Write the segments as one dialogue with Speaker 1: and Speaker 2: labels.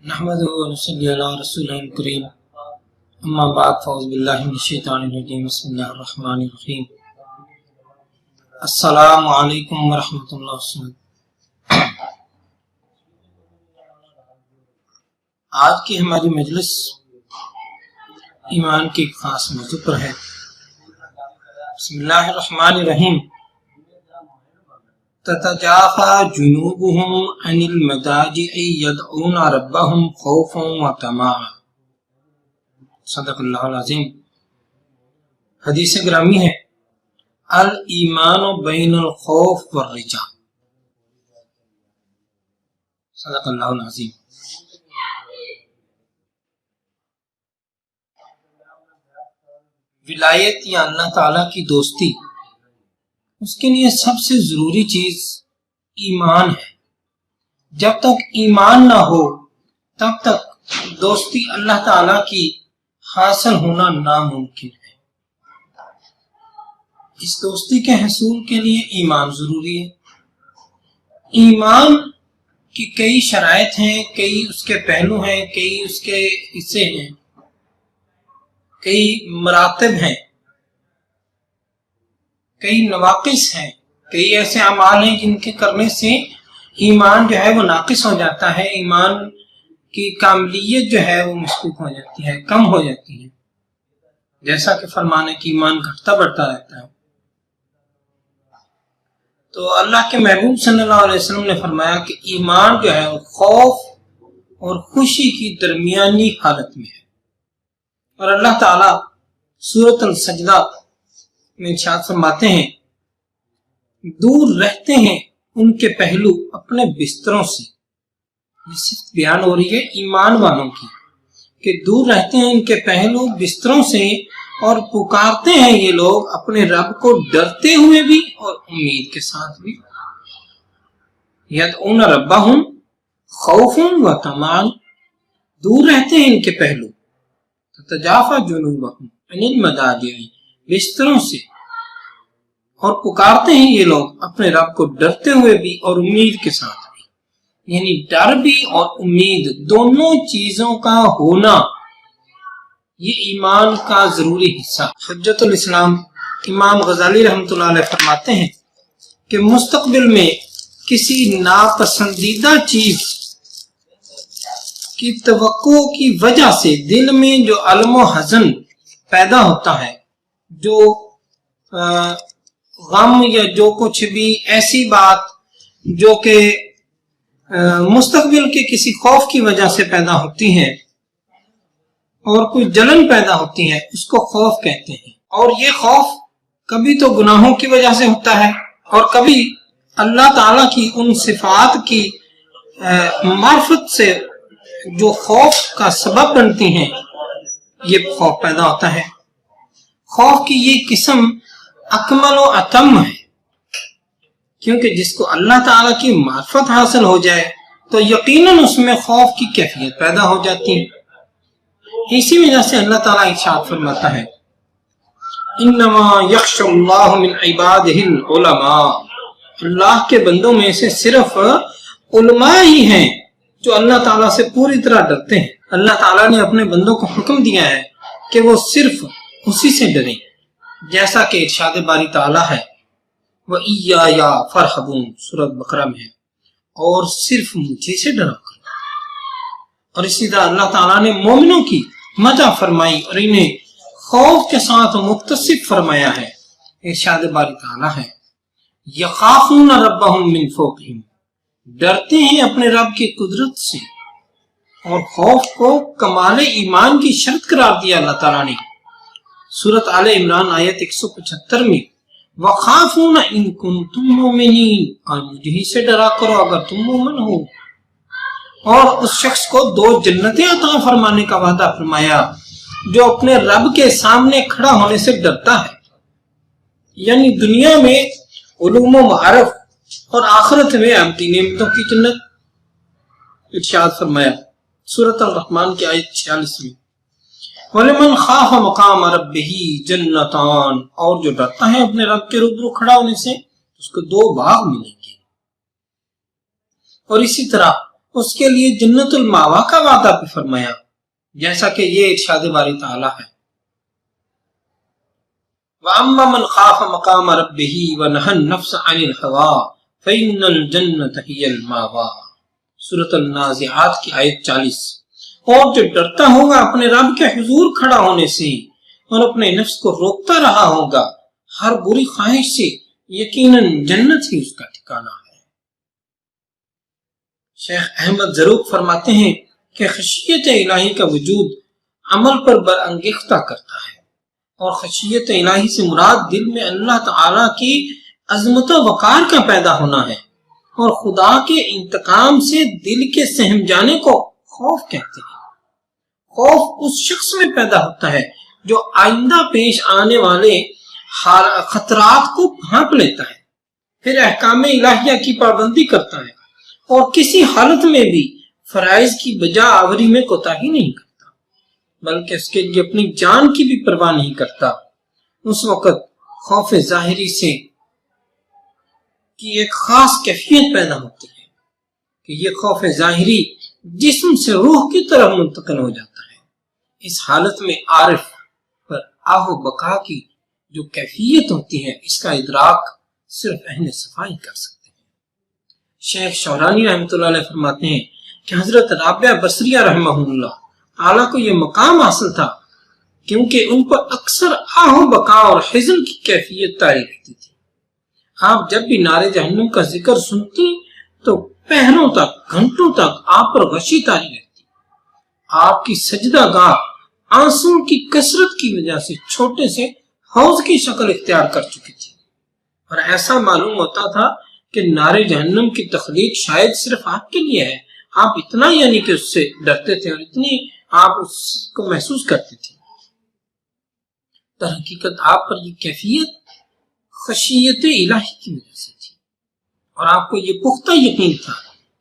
Speaker 1: نحمدہ و نصلی علی رسولہ الکریم اما بعد فاعوذ باللہ من الشیطان الرجیم بسم اللہ الرحمن الرحیم السلام علیکم ورحمۃ اللہ وبرکاتہ۔ آج کی ہماری مجلس ایمان کے ایک خاص موضوع پر ہے۔ بسم اللہ الرحمن الرحیم۔ تتجافى جنوبهم عن المضاجع يدعون ربهم خوفا وطمعا۔ صدق اللہ العظیم۔ حدیث گرامی ہے الایمان بین الخوف والرجاء۔ صدق اللہ العظیم۔ ولایت یا اللہ تعالیٰ کی دوستی، اس کے لیے سب سے ضروری چیز ایمان ہے۔ جب تک ایمان نہ ہو تب تک دوستی اللہ تعالیٰ کی حاصل ہونا ناممکن ہے۔ اس دوستی کے حصول کے لیے ایمان ضروری ہے۔ ایمان کی کئی شرائط ہیں، کئی اس کے پہلو ہیں، کئی اس کے حصے ہیں، کئی مراتب ہیں، کئی نواقص ہیں، کئی ایسے اعمال ہیں جن کے کرنے سے ایمان جو ہے وہ ناقص ہو جاتا ہے، ایمان کی کاملیت جو ہے وہ مشکوک ہو جاتی ہے، کم ہو جاتی ہے، جیسا کہ فرمان ہے کہ ایمان گھٹتا بڑھتا رہتا ہے۔ تو اللہ کے محبوب صلی اللہ علیہ وسلم نے فرمایا کہ ایمان جو ہے وہ خوف اور خوشی کی درمیانی حالت میں ہے۔ اور اللہ تعالیٰ سورۃ السجدہ میں ارشاد فرماتے ہیں دور رہتے ہیں ان کے پہلو اپنے بستروں سے۔ یہ صرف بیان ہو رہی ہے ایمان والوں کی کہ دور رہتے ہیں ان کے پہلو بستروں سے، اور پکارتے ہیں یہ لوگ اپنے رب کو ڈرتے ہوئے بھی اور امید کے ساتھ بھی۔ یدعون ربہم خوفا وطمعا، دور رہتے ہیں ان کے پہلو، تتجافى جنوبہم عن المضاجع، بستروں سے، اور پکارتے ہیں یہ لوگ اپنے رب کو ڈرتے ہوئے بھی اور امید کے ساتھ بھی۔ یعنی ڈر بھی اور امید دونوں چیزوں کا ہونا یہ ایمان کا ضروری حصہ۔ حجت الاسلام امام غزالی رحمۃ اللہ علیہ فرماتے ہیں کہ مستقبل میں کسی ناپسندیدہ چیز کی توقع کی وجہ سے دل میں جو الم و حزن پیدا ہوتا ہے، جو غم یا جو کچھ بھی ایسی بات جو کہ مستقبل کے کسی خوف کی وجہ سے پیدا ہوتی ہے اور کوئی جلن پیدا ہوتی ہے، اس کو خوف کہتے ہیں۔ اور یہ خوف کبھی تو گناہوں کی وجہ سے ہوتا ہے اور کبھی اللہ تعالیٰ کی ان صفات کی معرفت سے جو خوف کا سبب بنتی ہیں، یہ خوف پیدا ہوتا ہے۔ خوف کی یہ قسم اکمل و اتم ہے، کیونکہ جس کو اللہ تعالیٰ کی معرفت حاصل ہو جائے تو یقیناً اس میں خوف کی کیفیت پیدا ہو جاتی ہے۔ اسی وجہ سے اللہ تعالیٰ ارشاد فرماتا ہے انما یخشى اللہ من عبادہ العلماء، اللہ کے بندوں میں سے صرف علماء ہی ہیں جو اللہ تعالیٰ سے پوری طرح ڈرتے ہیں۔ اللہ تعالیٰ نے اپنے بندوں کو حکم دیا ہے کہ وہ صرف اسی سے ڈریں، جیسا کہ ارشاد باری تعالیٰ ہے وَإِيَّايَ فَارْهَبُونَ، سورۃ بقرہ میں ہے، اور صرف مجھے سے ڈرا کرو۔ اور اسی طرح اللہ تعالیٰ نے مومنوں کی مدح فرمائی اور انہیں خوف کے ساتھ متصف فرمایا ہے۔ ارشاد باری تعالیٰ ہے یخافون ربہم من فوقہم، ڈرتے ہیں اپنے رب کی قدرت سے، اور خوف کو کمال ایمان کی شرط قرار دیا اللہ تعالیٰ نے۔ سورۃ آل عمران آیت 175 میں وَخَافُونَ إِن كُنتُم مُؤْمِنِينَ، اور مجھے ہی سے ڈرا کرو اگر تم مومن ہو۔ اور اس شخص کو 2 جنتیں عطا فرمانے کا وعدہ فرمایا جو اپنے رب کے سامنے کھڑا ہونے سے ڈرتا ہے، یعنی دنیا میں علوم و معارف اور آخرت میں ابدی نعمتوں کی جنت۔ ارشاد فرمایا سورۃ الرحمن کی آیت 46 میں وَلِمَنْ خَافَ مَقَامَ رَبِّهِ جَنَّتَانِ، اور جو ڈرتا ہے اپنے رب کے روبرو کھڑا ہونے سے اس کو 2 باغ ملیں گے۔ اور اسی طرح اس کے لیے جنت الماوا کا وعدہ بھی فرمایا، جیسا کہ یہ ارشاد باری تعالیٰ ہے، وَأَمَّا مَنْ خَافَ مَقَامَ رَبِّهِ وَنَهَى النَّفْسَ عَنِ الْهَوَىٰ فَإِنَّ الْجَنَّةَ هِيَ الْمَأْوَىٰ، سورۃ النازعات کی آیت 40۔ اور جو ڈرتا ہوگا اپنے رب کے حضور کھڑا ہونے سے اور اپنے نفس کو روکتا رہا ہوگا ہر بری خواہش سے، یقیناً جنت ہی اس کا ٹھکانہ ہے۔ شیخ احمد ذروق فرماتے ہیں کہ خشیت الہی کا وجود عمل پر برانگیختہ کرتا ہے، اور خشیت الہی سے مراد دل میں اللہ تعالی کی عظمت و وقار کا پیدا ہونا ہے، اور خدا کے انتقام سے دل کے سہم جانے کو خوف کہتے ہیں۔ خوف اس شخص میں پیدا ہوتا ہے جو آئندہ پیش آنے والے خطرات کو بھانپ لیتا ہے، پھر احکام الہیہ کی پابندی کرتا ہے، اور کسی حالت میں بھی فرائض کی بجا آوری میں کوتاہی نہیں کرتا، بلکہ اس کے لیے اپنی جان کی بھی پرواہ نہیں کرتا۔ اس وقت خوف ظاہری سے کی ایک خاص کیفیت پیدا ہوتی ہے کہ یہ خوف ظاہری جسم سے روح کی طرف منتقل ہو جاتا ہے۔ اس حالت میں عارف پر آہ و بقا کی جو کیفیت ہوتی ہے اس کا ادراک صرف اہل صفائی کر سکتے ہیں۔ شیخ شورانی رحمۃ اللہ علیہ فرماتے ہیں کہ حضرت رابعہ بصریہ رحمہ اللہ تعالیٰ کو یہ مقام حاصل تھا کیونکہ ان پر اکثر آہ و بقا اور حزن کی کیفیت طاری رہتی تھی۔ آپ جب بھی نار جہنم کا ذکر سنتی تو پہروں تک، گھنٹوں تک آپ پر غشی طاری رہتی۔ آپ کی سجدہ گاہ آنسوں کی کثرت کی وجہ سے چھوٹے سے حوض کی شکل اختیار کر چکی تھی، اور ایسا معلوم ہوتا تھا کہ نار جہنم کی تخلیق شاید صرف آپ کے لیے ہے۔ آپ اتنا یعنی کہ اس سے ڈرتے تھے اور اتنی آپ اس کو محسوس کرتے تھے۔ در حقیقت آپ پر یہ کیفیت خشیت الہی کی وجہ سے تھی، اور آپ کو یہ پختہ یقین تھا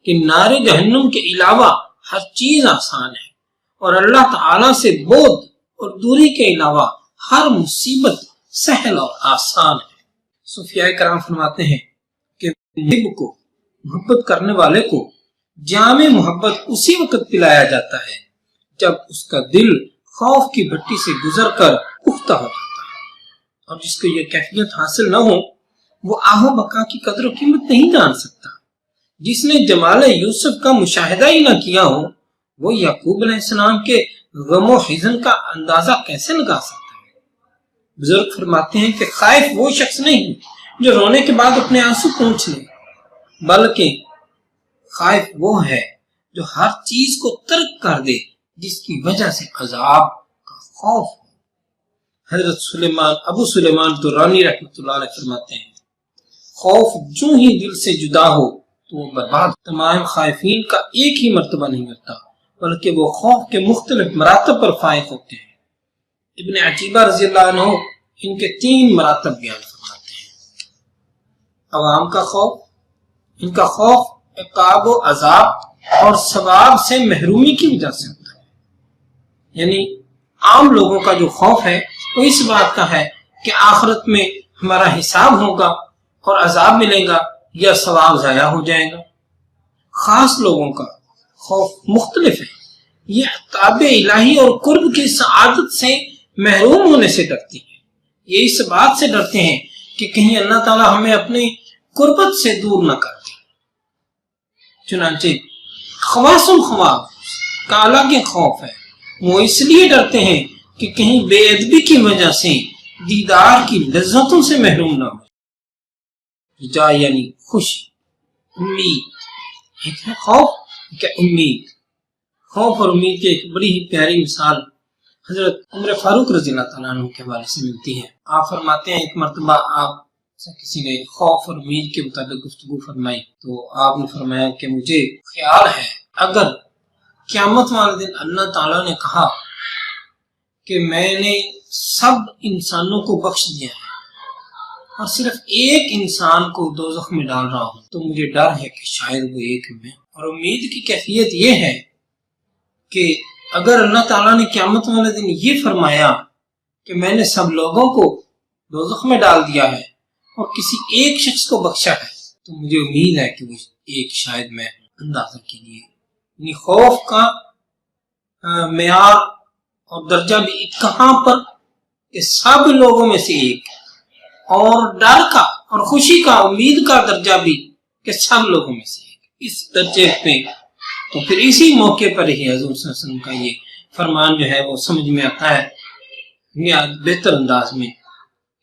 Speaker 1: کہ نار جہنم کے علاوہ ہر چیز آسان ہے، اور اللہ تعالیٰ سے بعد اور دوری کے علاوہ ہر مصیبت سہل اور آسان ہے۔ صوفیاء کرام فرماتے ہیں کہ محب کو، محبت کرنے والے کو جام محبت اسی وقت پلایا جاتا ہے جب اس کا دل خوف کی بھٹی سے گزر کر پختہ ہو جاتا ہے، اور جس کو یہ کیفیت حاصل نہ ہو وہ آہ و بقا کی قدر و قیمت نہیں جان سکتا۔ جس نے جمال یوسف کا مشاہدہ ہی نہ کیا ہو وہ یعقوب علیہ السلام کے غم و حزن کا اندازہ کیسے لگا سکتا ہے؟ بزرگ فرماتے ہیں کہ خائف وہ شخص نہیں جو رونے کے بعد اپنے آنسو پونچھ لے، بلکہ خائف وہ ہے جو ہر چیز کو ترک کر دے جس کی وجہ سے عذاب کا خوف ہو۔ حضرت ابو سلیمان درانی رحمۃ اللہ علیہ فرماتے ہیں خوف جو ہی دل سے جدا ہو تو وہ برباد۔ تمام خائفین کا ایک ہی مرتبہ نہیں ہوتا، بلکہ وہ خوف کے مختلف مراتب پر فائق ہوتے ہیں۔ ابن عتیبہ رضی اللہ عنہ ان کے 3 مراتب بیان فرماتے ہیں۔ عوام کا خوف، ان کا خوف عقاب و عذاب اور ثواب سے محرومی کی وجہ سے ہوتا ہے، یعنی عام لوگوں کا جو خوف ہے وہ اس بات کا ہے کہ آخرت میں ہمارا حساب ہوگا اور عذاب ملے گا یا ثواب ضائع ہو جائے گا۔ خاص لوگوں کا خوف مختلف ہے، یہ عطاب الہی اور قرب کی سعادت سے محروم ہونے سے ڈرتے ہیں، یہ اس بات سے ڈرتے ہیں کہ کہیں اللہ تعالیٰ ہمیں اپنی قربت سے دور نہ کر دے۔ چنانچہ خواص الخواص کا الگ خوف ہے، وہ اس لیے ڈرتے ہیں کہ کہیں بے ادبی کی وجہ سے دیدار کی لذتوں سے محروم نہ ہو جائے، یعنی خوشی، امید۔ ایک ہے خوف، ایک ہے امید۔ خوف اور امید کی ایک بڑی ہی پیاری مثال حضرت عمر فاروق رضی اللہ تعالیٰ عنہ کے حوالے سے ملتی ہے۔ آپ فرماتے ہیں ایک مرتبہ آپ سے کسی نے خوف اور امید کے متعلق گفتگو فرمائی تو آپ نے فرمایا کہ مجھے خیال ہے اگر قیامت والے دن اللہ تعالیٰ نے کہا کہ میں نے سب انسانوں کو بخش دیا ہے اور صرف ایک انسان کو دوزخ میں ڈال رہا ہوں تو مجھے ڈر ہے کہ شاید وہ ایک میں۔ اور امید کی کیفیت یہ ہے کہ اگر اللہ تعالیٰ نے قیامت والے دن یہ فرمایا کہ میں نے سب لوگوں کو دوزخ میں ڈال دیا ہے اور کسی ایک شخص کو بخشا ہے تو مجھے امید ہے کہ وہ ایک شاید میں اندازہ کیجیے یعنی خوف کا معیار اور درجہ بھی کہاں پر کہ سب لوگوں میں سے ایک، اور ڈر کا اور خوشی کا امید کا درجہ بھی کہ سب لوگوں میں سے ایک، اس درجے پہ تو پھر اسی موقع پر ہی حضور صلی اللہ علیہ وسلم کا یہ فرمان جو ہے وہ سمجھ میں آتا ہے بہتر انداز میں،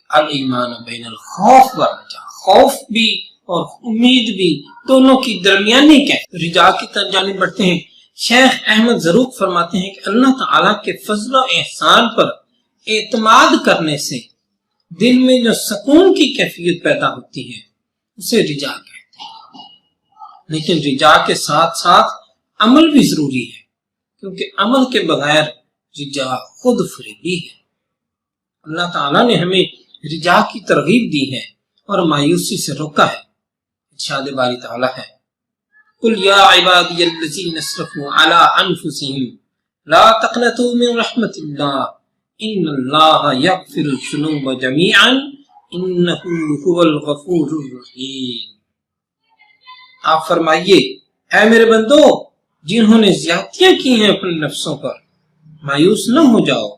Speaker 1: الایمان بین الخوف والرجا، خوف بھی اور امید بھی دونوں کی درمیانی رجا کی جانب بڑھتے ہیں۔ شیخ احمد ضرور فرماتے ہیں کہ اللہ تعالیٰ کے فضل و احسان پر اعتماد کرنے سے دل میں جو سکون کی کیفیت پیدا ہوتی ہے اسے رجا کہتے ہیں، لیکن رجا کے ساتھ ساتھ عمل بھی ضروری ہے، کیونکہ عمل کے بغیر رجا خود فریبی ہے۔ اللہ تعالیٰ نے ہمیں رجا کی ترغیب دی ہے اور مایوسی سے روکا ہے۔ ارشاد باری تعالیٰ ہے قل یا عبادی الذین اسرفوا علی انفسہم لا تقنطوا من رحمت اللہ ان اللہ یغفر الذنوب جمیعا انہ هو الغفور الرحیم۔ آپ فرمائیے اے میرے بندو جنہوں نے زیادتیاں کی ہیں اپنے نفسوں پر، مایوس نہ ہو جاؤ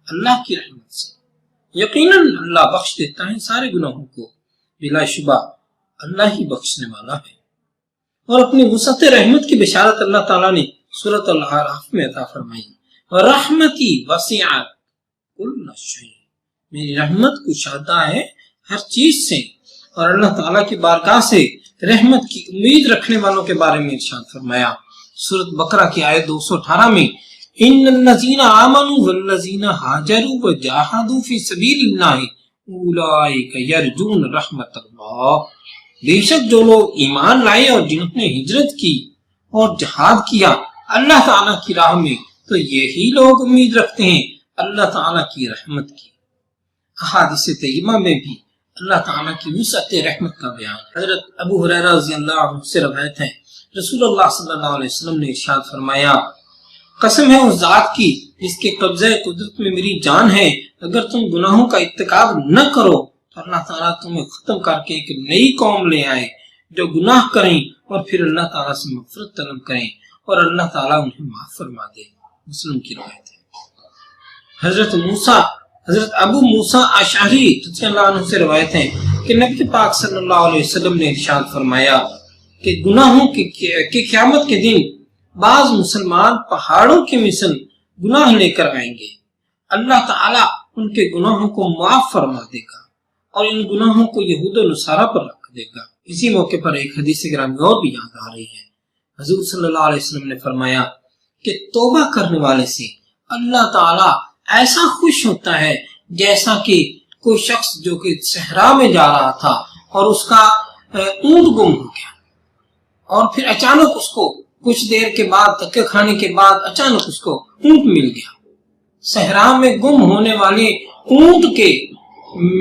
Speaker 1: اللہ کی رحمت سے، یقیناً اللہ بخش دیتا ہے سارے گناہوں کو، بلا شبہ اللہ ہی بخشنے والا ہے۔ اور اپنی وسعت رحمت کی بشارت اللہ تعالیٰ نے سورۃ الاعراف میں عطا فرمائی، رحمتی وسعت کل شیء، میری رحمت کشادہ ہے ہر چیز سے۔ اور اللہ تعالیٰ کی بارگاہ سے رحمت کی امید رکھنے والوں کے بارے میں ارشاد فرمایا سورۃ بقرہ کی آیت 218 میں، ان الذین آمنوا والذین ہاجروا وجاہدوا فی سبیل اللہ اولئک یرجون رحمت اللہ، بے شک جو لوگ ایمان لائے اور جنہوں نے ہجرت کی اور جہاد کیا اللہ تعالیٰ کی راہ میں تو یہی لوگ امید رکھتے ہیں اللہ تعالیٰ کی رحمت کی۔ احادیث طیبہ میں بھی اللہ تعالیٰ کی وسعت رحمت کا بیان۔ حضرت ابو ہریرہ رضی اللہ عنہ سے روایت ہے رسول اللہ صلی اللہ علیہ وسلم نے ارشاد فرمایا، قسم ہے اس ذات کی جس کے قبضہ قدرت میں میری جان ہے، اگر تم گناہوں کا ارتکاب نہ کرو تو اللہ تعالیٰ تمہیں ختم کر کے ایک نئی قوم لے آئے جو گناہ کریں اور پھر اللہ تعالیٰ سے مغفرت طلب کریں اور اللہ تعالیٰ انہیں معاف فرما دے۔ مسلم کی روایت ہے۔ حضرت ابو موسیٰ اشعری رضی اللہ عنہ سے روایت ہے کہ نبی پاک صلی اللہ علیہ وسلم نے ارشاد فرمایا کہ گناہوں کی قیامت کے دن بعض مسلمان پہاڑوں کی مثل گناہ لے کر آئیں گے، اللہ تعالیٰ ان کے گناہوں کو معاف فرما دے گا اور ان گناہوں کو یہود و نصارہ پر رکھ دے گا۔ اسی موقع پر ایک حدیث گرامی اور بھی یاد آ رہی ہے، حضور صلی اللہ علیہ وسلم نے فرمایا کہ توبہ کرنے والے سے اللہ تعالیٰ ایسا خوش ہوتا ہے جیسا کہ کوئی شخص جو کہ صحرا میں جا رہا تھا اور اس کا اونٹ گم ہو گیا اور پھر اچانک اس کو کچھ دیر کے بعد دھکے کھانے کے بعد اچانک اس کو اونٹ مل گیا۔ صحرا میں گم ہونے والے اونٹ کے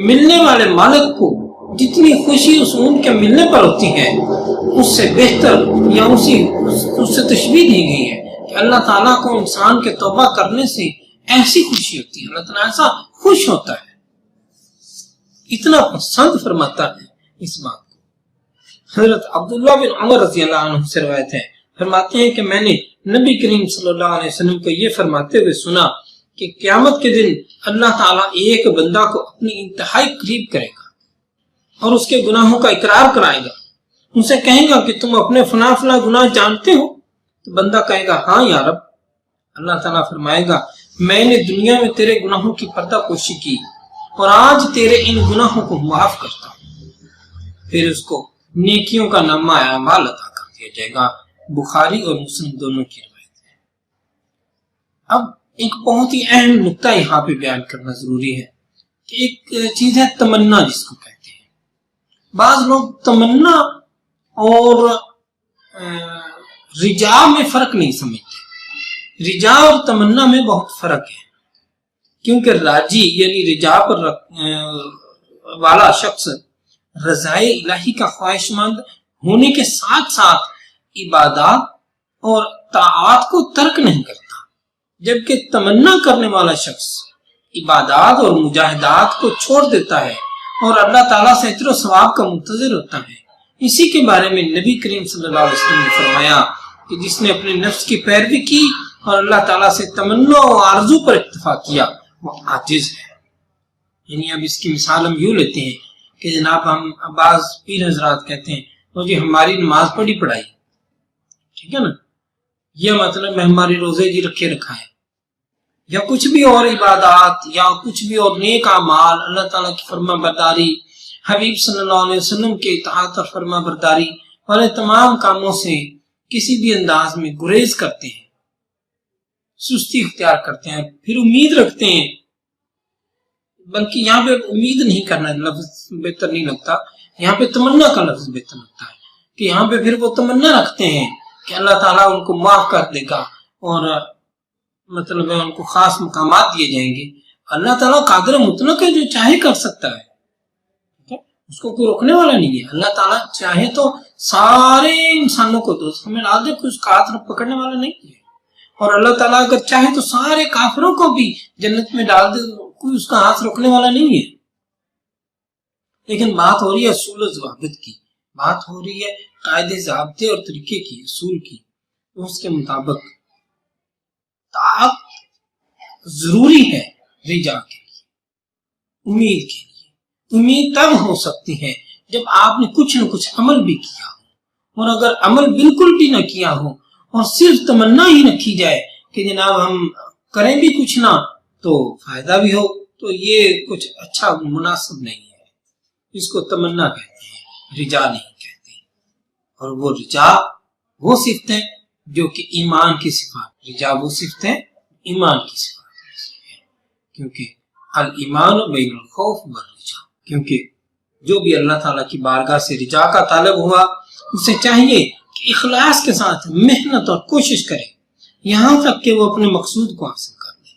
Speaker 1: ملنے والے مالک کو جتنی خوشی اس اونٹ کے ملنے پر ہوتی ہے اس سے بہتر یا اس سے تشبیہ دی گئی ہے کہ اللہ تعالیٰ کو انسان کے توبہ کرنے سے ایسی خوشی ہوتی ہے، اللہ تعالیٰ ایسا خوش ہوتا ہے، اتنا پسند فرماتا ہے اس بات کو۔ حضرت عبداللہ بن عمر رضی اللہ عنہ سے روایت ہے، فرماتے ہیں کہ میں نے نبی کریم صلی اللہ علیہ وسلم کو یہ فرماتے ہوئے سنا کہ قیامت کے دن اللہ تعالیٰ ایک بندہ کو اپنی انتہائی قریب کرے گا اور اس کے گناہوں کا اقرار کرائے گا، ان سے کہے گا کہ تم اپنے فلاں فلاں گناہ جانتے ہو؟ تو بندہ کہے گا ہاں یا رب۔ اللہ تعالیٰ فرمائے گا میں نے دنیا میں تیرے گناہوں کی پردہ پوشی کی اور آج تیرے ان گناہوں کو معاف کرتا ہوں، پھر اس کو نیکیوں کا نامہ اعمال عطا کر دیا جائے گا۔ بخاری اور مسلم دونوں کی روایت ہے۔ اب ایک بہت ہی اہم نقطہ یہاں پہ بیان کرنا ضروری ہے کہ ایک چیز ہے تمنا، جس کو کہتے ہیں۔ بعض لوگ تمنا اور رجا میں فرق نہیں سمجھتے۔ رجا اور تمنا میں بہت فرق ہے، کیونکہ راجی یعنی رجا پر والا شخص رضائے الہی کا خواہش مند ہونے کے ساتھ ساتھ عبادات اور طاعات کو ترک نہیں کرتا، جبکہ تمنا کرنے والا شخص عبادات اور مجاہدات کو چھوڑ دیتا ہے اور اللہ تعالیٰ سے اجر و ثواب کا منتظر ہوتا ہے۔ اسی کے بارے میں نبی کریم صلی اللہ علیہ وسلم نے فرمایا کہ جس نے اپنے نفس کی پیروی کی اور اللہ تعالیٰ سے تمنا و آرزو پر اکتفا کیا وہ عاجز ہے۔ یعنی اب اس کی مثال ہم یوں لیتے ہیں کہ جناب ہم بعض پیر حضرات کہتے ہیں وہ جی ہماری نماز پڑھی پڑھائی، ٹھیک ہے نا، یہ مطلب میں ہماری روزے جی رکھے رکھا ہے، یا کچھ بھی اور عبادات یا کچھ بھی اور نیک اعمال، اللہ تعالیٰ کی فرما برداری، حبیب صلی اللہ علیہ وسلم کے اطاعت اور فرما برداری والے تمام کاموں سے کسی بھی انداز میں گریز کرتے ہیں، سستی اختیار کرتے ہیں، پھر امید رکھتے ہیں، بلکہ یہاں پہ امید نہیں کرنا لفظ بہتر نہیں لگتا، یہاں پہ تمنا کا لفظ بہتر لگتا ہے کہ یہاں پہ پھر وہ تمنا رکھتے ہیں کہ اللہ تعالیٰ ان کو معاف کر دے گا اور مطلب ان کو خاص مقامات دیے جائیں گے۔ اللہ تعالیٰ قادر مطلق ہے، جو چاہے کر سکتا ہے، اس کو کوئی روکنے والا نہیں ہے۔ اللہ تعالیٰ چاہے تو سارے انسانوں کو دوزخ میں ڈال دے، کوئی اس کا ہاتھ پکڑنے والا نہیں ہے، اور اللہ تعالیٰ اگر چاہے تو سارے کافروں کو بھی جنت میں ڈال دے، کوئی اس کا ہاتھ روکنے والا نہیں ہے۔ لیکن بات ہو رہی ہے اصول و ضوابط کی، بات ہو رہی ہے قاعدے ضابطے اور طریقے کی، اصول کی، تو اس کے مطابق طاعت ضروری ہے رجا کے لیے، امید کے لیے۔ امید تب ہو سکتی ہے جب آپ نے کچھ نہ کچھ عمل بھی کیا ہو، اور اگر عمل بالکل بھی نہ کیا ہو اور صرف تمنا ہی رکھی جائے کہ جناب ہم کریں بھی کچھ نہ تو فائدہ بھی ہو، تو یہ کچھ اچھا مناسب نہیں ہے۔ اس کو تمنا کہتے ہیں، رجا نہیں کہتے۔ اور وہ رجا وہ صفتیں جو کہ ایمان کی صفات، رجا وہ صفتیں ایمان کی صفات ہے، کیونکہ الایمان بین الخوف والرجا، کیونکہ جو بھی اللہ تعالیٰ کی بارگاہ سے رجا کا طالب ہوا اسے چاہیے کہ اخلاص کے ساتھ محنت اور کوشش کرے یہاں تک کہ وہ اپنے مقصود کو حاصل کر لے۔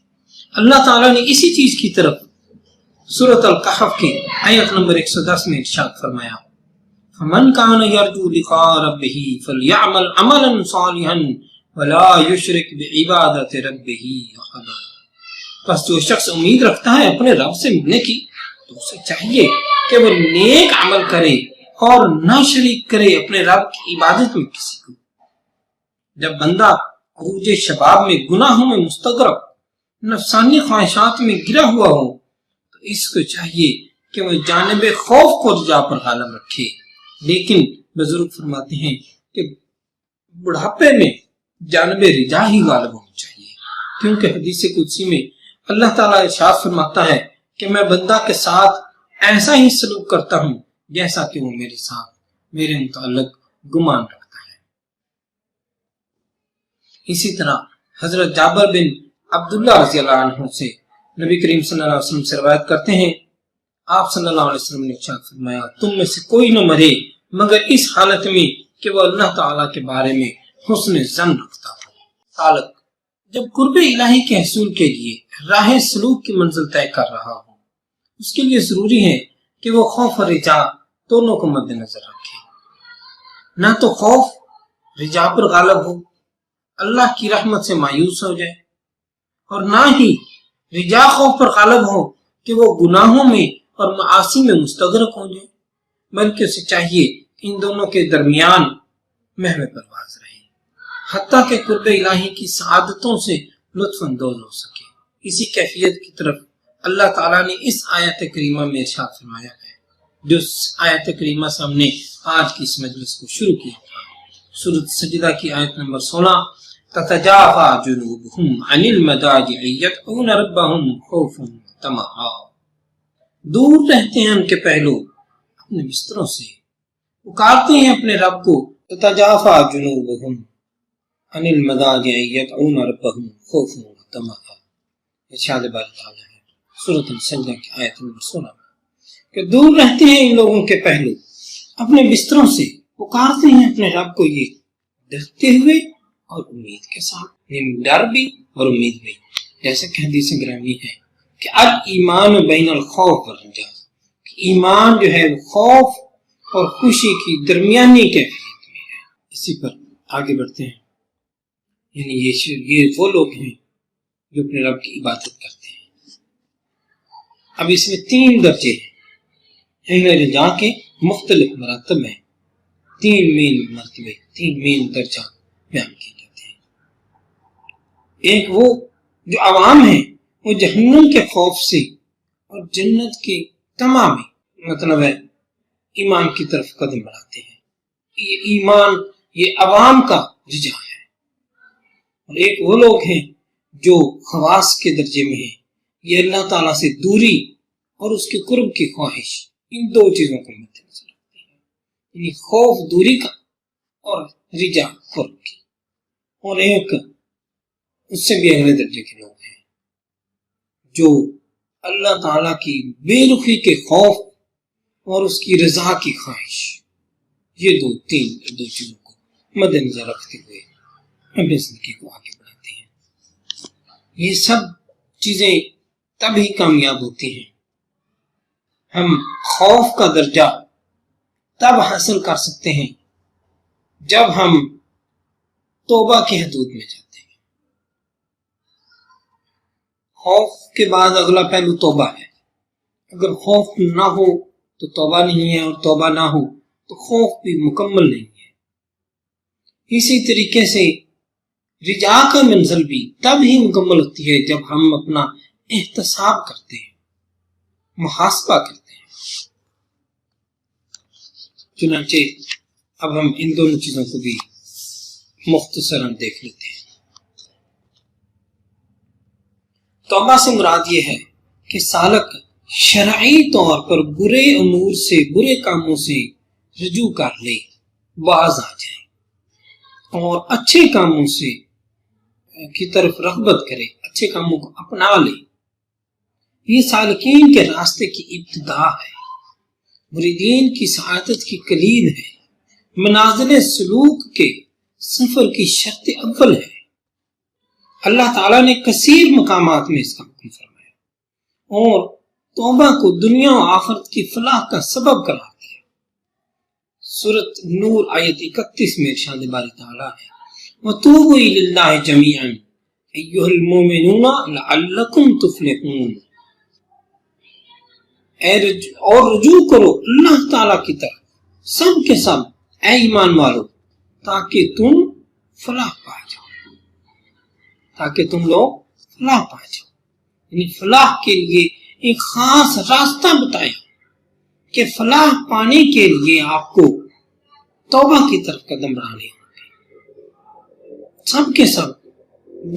Speaker 1: اللہ تعالیٰ نے اسی چیز کی طرف سورۃ الکہف کی آیت نمبر 110 میں ارشاد فرمایا، فَمَنْ كَانَ يَرْجُو لِقَاءَ رَبِّهِ فَلْيَعْمَلْ عَمَلًا صَالِحًا وَلَا يُشْرِكْ بِعِبَادَةِ رَبِّهِ أَحَدًا۔ بس جو شخص امید رکھتا ہے اپنے رب سے ملنے کی تو اسے چاہیے کہ وہ نیک عمل کرے اور نہ شریک کرے اپنے رب کی عبادت میں کسی کو۔ جب بندہ عروج شباب میں گناہوں میں مستغرق، نفسانی خواہشات میں گرا ہوا ہو تو اس کو چاہیے کہ وہ جانب خوف کو رجا پر غالب رکھے۔ لیکن بزرگ فرماتے ہیں کہ بڑھاپے میں جانب رجا ہی غالب ہونی چاہیے، کیونکہ حدیث قدسی میں اللہ تعالیٰ ارشاد فرماتا ہے کہ میں بندہ کے ساتھ ایسا ہی سلوک کرتا ہوں جیسا کہ وہ میرے ساتھ میرے متعلق گمان رکھتا ہے۔ اسی طرح حضرت جابر بن عبداللہ رضی اللہ عنہ سے نبی کریم صلی اللہ علیہ وسلم سے روایت کرتے ہیں، آپ صلی اللہ علیہ وسلم نے ارشاد فرمایا، تم میں سے کوئی نہ مرے مگر اس حالت میں کہ وہ اللہ تعالیٰ کے بارے میں حسن ظن رکھتا ہو۔ سالک جب قرب الہی کے حصول کے لیے راہ سلوک کی منزل طے کر رہا ہو، اس کے لیے ضروری ہے کہ وہ خوف اور رجا دونوں کو مد نظر رکھے۔ نہ تو خوف رجا پر غالب ہو، اللہ کی رحمت سے مایوس ہو جائے، اور نہ ہی رجا خوف پر غالب ہو کہ وہ گناہوں میں اور معاصی میں مستغرق ہو جائے، بلکہ اسے چاہیے کہ ان دونوں کے درمیان محو پرواز رہے، حتیٰ کہ قرب الہی کی سعادتوں سے لطف اندوز ہو سکے۔ اسی کیفیت کی طرف اللہ تعالیٰ نے اس آیت کریمہ میں ارشاد فرمایا ہے، جو آیت کریمہ سے ہم نے آج کی اس مجلس کو شروع کیا تھا، سورۃ سجدہ کی آیت نمبر 16، تتجافى جنوبهم عن المضاجع يدعون ربهم خوفا وطمعا۔ دور رہتے ہیں ان کے پہلو اپنے بستروں سے، پکارتے ہیں اپنے رب کو، تتجافى جنوبهم عن المضاجع يدعون ربهم خوفا وطمعا، ارشاد باری تعالیٰ ہے سورۃ السجدہ کی آیت نمبر 16 کہ دور رہتے ہیں ان لوگوں کے پہلو اپنے بستروں سے، پکارتے ہیں اپنے رب کو یہ ڈرتے ہوئے اور امید کے ساتھ، ڈر بھی اور امید بھی، جیسے کہ حدیث گرامی ہے کہ الایمان بین الخوف والرجا، ایمان جو ہے وہ خوف اور خوشی کی درمیانی کیفیت میں ہے۔ اسی پر آگے بڑھتے ہیں، یعنی یہ وہ لوگ ہیں جو اپنے رب کی عبادت کرتے ہیں۔ اب اس میں 3 درجے ہیں، اہل رجا کے مختلف مراتب ہیں، 3 مین مرتبے، 3 مین درجات بیان کیے جاتے ہیں۔ ایک وہ جو عوام ہیں وہ جہنم کے خوف سے اور جنت کے تمام مطلب ہے ایمان کی طرف قدم بڑھاتے ہیں۔ یہ ایمان یہ عوام کا رجحان ہے، اور ایک وہ لوگ ہیں جو خواص کے درجے میں ہیں، یہ اللہ تعالیٰ سے دوری اور اس کے قرب کی خواہش، ان دو چیزوں کو مد نظر رکھتے ہیں، یعنی خوف دوری کا اور رجا قرب کی۔ اور ایک اس سے بھی اگلے درجے کے لوگ ہیں جو اللہ تعالیٰ کی بے رخی کے خوف اور اس کی رضا کی خواہش، یہ دو چیزوں کو مد نظر رکھتے ہوئے اپنی زندگی کو آگے بڑھاتے ہیں۔ یہ سب چیزیں تب ہی کامیاب ہوتی ہیں، ہم خوف کا درجہ تب حاصل کر سکتے ہیں جب ہم توبہ کی حدود میں جاتے ہیں۔ خوف کے بعد اگلا پہلو توبہ ہے۔ اگر خوف نہ ہو تو توبہ نہیں ہے، اور توبہ نہ ہو تو خوف بھی مکمل نہیں ہے۔ اسی طریقے سے رجا کا منزل بھی تب ہی مکمل ہوتی ہے جب ہم اپنا احتساب کرتے ہیں، محاسبہ کرتے ہیں۔ چنانچہ اب ہم ان دونوں چیزوں کو بھی مختصراً دیکھ لیتے ہیں۔ توبہ سے مراد یہ ہے کہ سالک شرعی طور پر برے امور سے، برے کاموں سے رجوع کر لے، باز آ جائے اور اچھے کاموں سے کی طرف رغبت کرے، اچھے کاموں کو اپنا لے۔ یہ سالکین کے راستے کی ابتدا ہے، مریدین کی سعادت کی کلید ہے، منازل سلوک کے سفر کی شرط اول ہے۔ اللہ تعالیٰ نے کثیر مقامات میں اس کا حکم فرمایا اور توبہ کو دنیا و آخرت کی فلاح کا سبب قرار دیا۔ سورۃ نور آیت 31 میں ارشاد باری تعالیٰ ہے وَتُوبُوا إِلَى اللَّهِ جَمِيعًا أَيُّهَا الْمُؤْمِنُونَ لَعَلَّكُمْ تُفْلِحُونَ، اور رجوع کرو اللہ تعالیٰ کی طرف سب کے سب، اے ایمان والو، تاکہ تم فلاح پا جاؤ، تاکہ تم لوگ فلاح پا جاؤ۔ یعنی فلاح کے لیے ایک خاص راستہ بتایا کہ فلاح پانے کے لیے آپ کو توبہ کی طرف قدم بڑھانے ہوں گے۔ سب کے سب،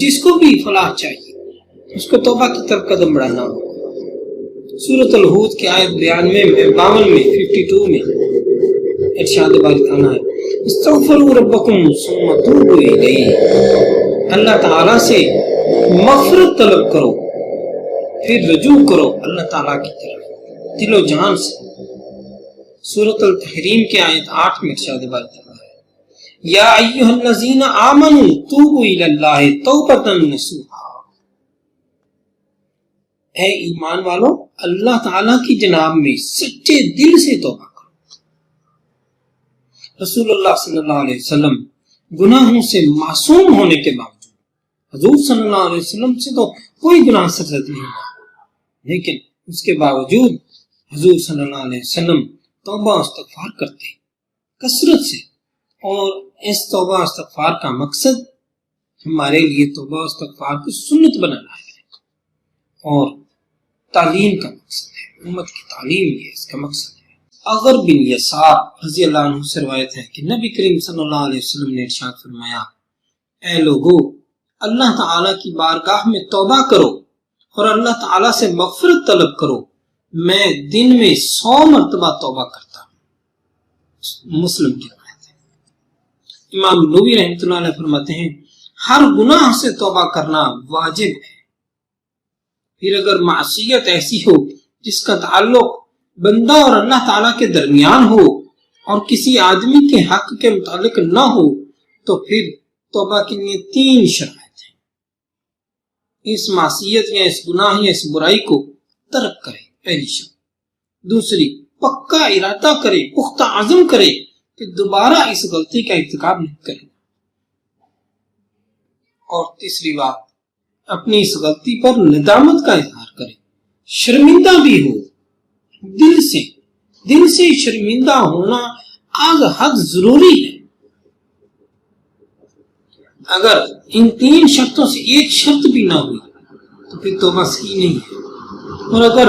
Speaker 1: جس کو بھی فلاح چاہیے اس کو توبہ کی طرف قدم بڑھانا ہوگا۔ سورۃ الہود کی آیت 52 میں 52 میں ارشاد باری تعالیٰ ہے استغفروا ربکم ثم توبوا الیہ، اللہ تعالیٰ سے مغفرت طلب کرو پھر رجوع کرو اللہ تعالیٰ کی طرف دل و جان سے۔ سورۃ التحریم کی آیت 8 میں ارشاد باری تعالیٰ ہے یا ایھا الذین آمنوا توبوا الی اللہ توبۃ نصوحا، اے ایمان والو اللہ تعالیٰ کی جناب میں سچے دل سے توبہ کرو۔ رسول اللہ صلی اللہ علیہ وسلم گناہوں سے معصوم ہونے کے باوجود، حضور صلی اللہ علیہ وسلم سے تو کوئی گناہ سرزد نہیں ہوا، لیکن اس کے باوجود حضور صلی اللہ علیہ وسلم توبہ استغفار کرتے کثرت سے، اور اس توبہ استغفار کا مقصد ہمارے لیے توبہ استغفار کو سنت بنانا ہے، اور تعلیم کا مقصد ہے، امت کی تعلیم یہ اس کا مقصد ہے۔ اغر بن یسار رضی اللہ عنہ سے روایت ہے کہ نبی کریم صلی اللہ علیہ وسلم نے ارشاد فرمایا اے لوگو اللہ تعالیٰ کی بارگاہ میں توبہ کرو اور اللہ تعالیٰ سے مغفرت طلب کرو، میں دن میں 100 مرتبہ توبہ کرتا ہوں۔ مسلم کی روایت ہے۔ امام نووی رحمۃ اللہ علیہ فرماتے ہیں ہر گناہ سے توبہ کرنا واجب ہے، پھر اگر معصیت ایسی ہو جس کا تعلق بندہ اور اللہ تعالیٰ کے درمیان ہو اور کسی آدمی کے حق کے متعلق نہ ہو تو پھر توبہ کے لیے 3 شرائط ہیں۔ اس معصیت یا اس گناہ یا اس برائی کو ترک کرے، پہلی شرط۔ دوسری، پکا ارادہ کرے، پختہ عزم کرے کہ دوبارہ اس غلطی کا ارتکاب نہیں کرے۔ اور تیسری بات، اپنی اس غلطی پر ندامت کا اظہار کرے، شرمندہ بھی ہو، دل سے شرمندہ ہونا از حد ضروری ہے۔ اگر ان 3 شرطوں سے ایک شرط بھی نہ ہوئی تو پھر توبہ صحیح نہیں ہے۔ اور اگر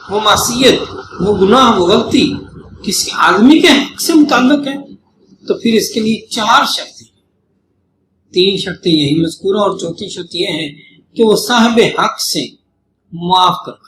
Speaker 1: وہ معصیت، وہ گناہ، وہ غلطی کسی آدمی کے حق سے متعلق ہے تو پھر اس کے لیے 4 شرطیں، 3 شرطیں یہی مذکورہ اور 4تھی شرط یہ ہے کہ وہ صاحب حق سے معاف کروائے۔